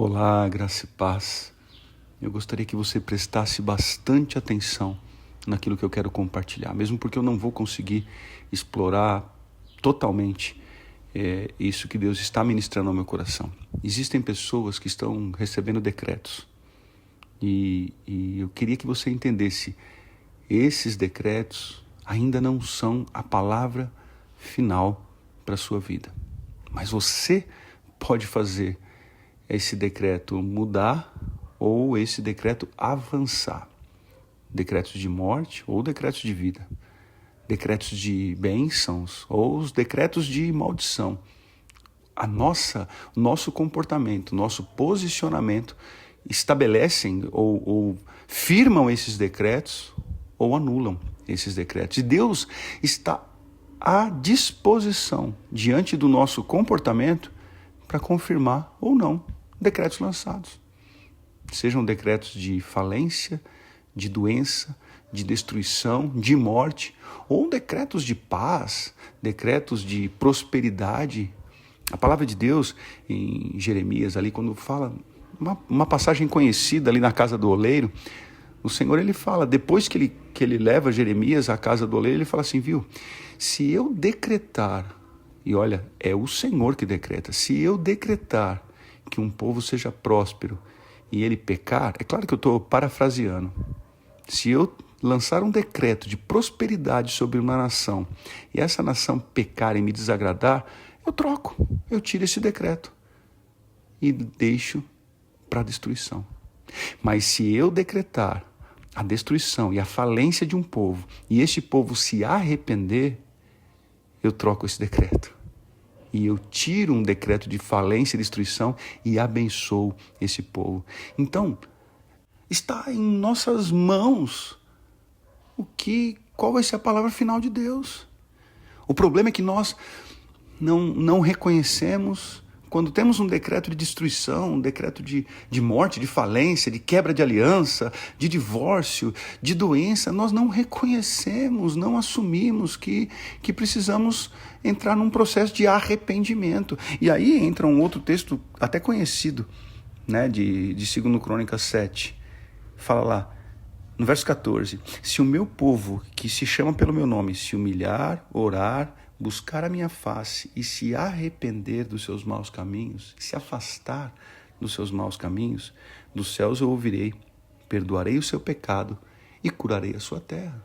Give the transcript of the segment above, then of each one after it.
Olá, graça e paz. Eu gostaria que você prestasse bastante atenção naquilo que eu quero compartilhar, mesmo porque eu não vou conseguir explorar totalmente isso que Deus está ministrando ao meu coração. Existem pessoas que estão recebendo decretos e eu queria que você entendesse, esses decretos ainda não são a palavra final para a sua vida, mas você pode fazer esse decreto mudar ou esse decreto avançar. Decretos de morte ou decretos de vida. Decretos de bênçãos ou os decretos de maldição. O nosso comportamento, nosso posicionamento estabelecem ou firmam esses decretos ou anulam esses decretos. E Deus está à disposição, diante do nosso comportamento, para confirmar ou não decretos lançados. Sejam decretos de falência, de doença, de destruição, de morte, ou decretos de paz, decretos de prosperidade. A palavra de Deus em Jeremias, ali quando fala, uma passagem conhecida ali na casa do oleiro, o Senhor ele fala, depois que ele leva Jeremias à casa do oleiro, ele fala assim, viu, se eu decretar, e olha, é o Senhor que decreta, se eu decretar que um povo seja próspero e ele pecar, é claro que eu estou parafraseando, se eu lançar um decreto de prosperidade sobre uma nação e essa nação pecar e me desagradar, eu troco, eu tiro esse decreto e deixo para a destruição. Mas se eu decretar a destruição e a falência de um povo e este povo se arrepender, eu troco esse decreto. E eu tiro um decreto de falência e destruição e abençoo esse povo. Então, está em nossas mãos qual vai ser a palavra final de Deus. O problema é que nós não reconhecemos, quando temos um decreto de destruição, um decreto de morte, de falência, de quebra de aliança, de divórcio, de doença, nós não reconhecemos, não assumimos que precisamos entrar num processo de arrependimento. E aí entra um outro texto até conhecido, né, de 2 Crônicas 7. Fala lá, no verso 14, se o meu povo, que se chama pelo meu nome, se humilhar, orar, buscar a minha face e se arrepender dos seus maus caminhos, se afastar dos seus maus caminhos, dos céus eu ouvirei, perdoarei o seu pecado e curarei a sua terra.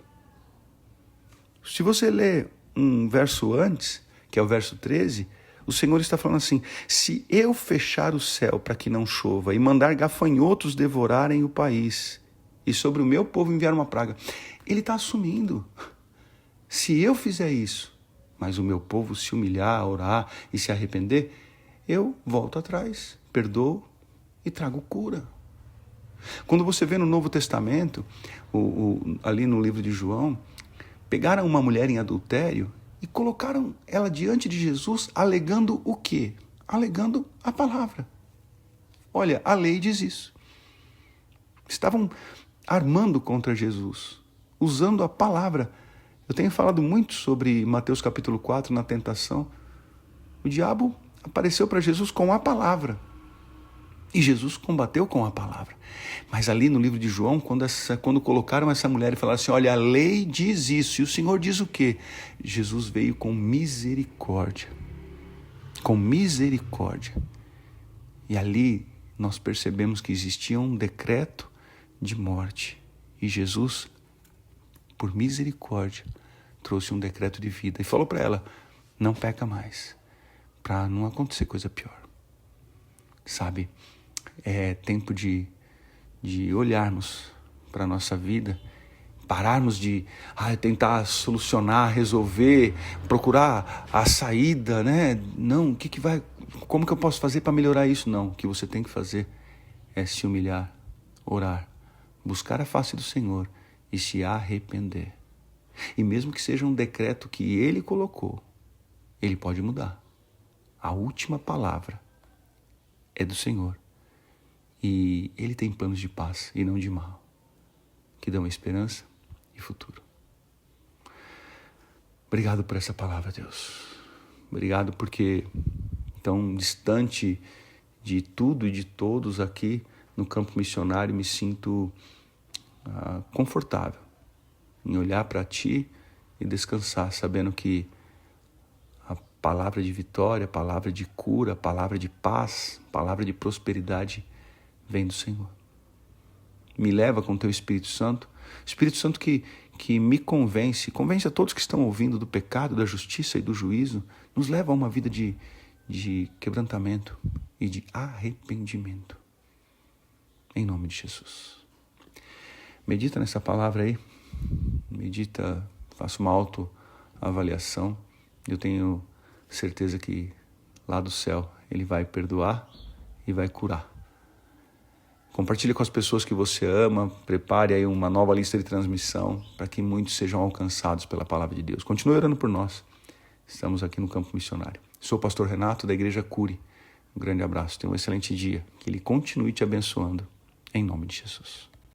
Se você ler um verso antes, que é o verso 13, o Senhor está falando assim, se eu fechar o céu para que não chova e mandar gafanhotos devorarem o país e sobre o meu povo enviar uma praga, ele está assumindo, se eu fizer isso, mas o meu povo se humilhar, orar e se arrepender, eu volto atrás, perdoo e trago cura. Quando você vê no Novo Testamento, ali no livro de João, pegaram uma mulher em adultério e colocaram ela diante de Jesus, alegando o quê? Alegando a palavra. Olha, a lei diz isso. Estavam armando contra Jesus, usando a palavra. Eu tenho falado muito sobre Mateus capítulo 4, na tentação. O diabo apareceu para Jesus com a palavra. E Jesus combateu com a palavra. Mas ali no livro de João, quando colocaram essa mulher e falaram assim, olha, a lei diz isso. E o Senhor diz o quê? Jesus veio com misericórdia. Com misericórdia. E ali nós percebemos que existia um decreto de morte. E Jesus, por misericórdia, trouxe um decreto de vida e falou para ela, não peca mais, para não acontecer coisa pior. Sabe, é tempo de olharmos para a nossa vida, pararmos de tentar solucionar, resolver, procurar a saída, né? Não, como que eu posso fazer para melhorar isso? Não, o que você tem que fazer é se humilhar, orar, buscar a face do Senhor e se arrepender. E mesmo que seja um decreto que Ele colocou, Ele pode mudar. A última palavra é do Senhor. E Ele tem planos de paz e não de mal, que dão esperança e futuro. Obrigado por essa palavra, Deus. Obrigado porque tão distante de tudo e de todos aqui no campo missionário, me sinto confortável em olhar para Ti e descansar, sabendo que a palavra de vitória, a palavra de cura, a palavra de paz, a palavra de prosperidade vem do Senhor. Me leva com Teu Espírito Santo que me convence a todos que estão ouvindo do pecado, da justiça e do juízo, nos leva a uma vida de quebrantamento e de arrependimento. Em nome de Jesus. Medita nessa palavra aí, medita, faça uma autoavaliação. Eu tenho certeza que lá do céu Ele vai perdoar e vai curar. Compartilhe com as pessoas que você ama, prepare aí uma nova lista de transmissão para que muitos sejam alcançados pela palavra de Deus. Continue orando por nós. Estamos aqui no campo missionário. Sou o pastor Renato da Igreja Cure. Um grande abraço, tenha um excelente dia. Que Ele continue te abençoando. Em nome de Jesus.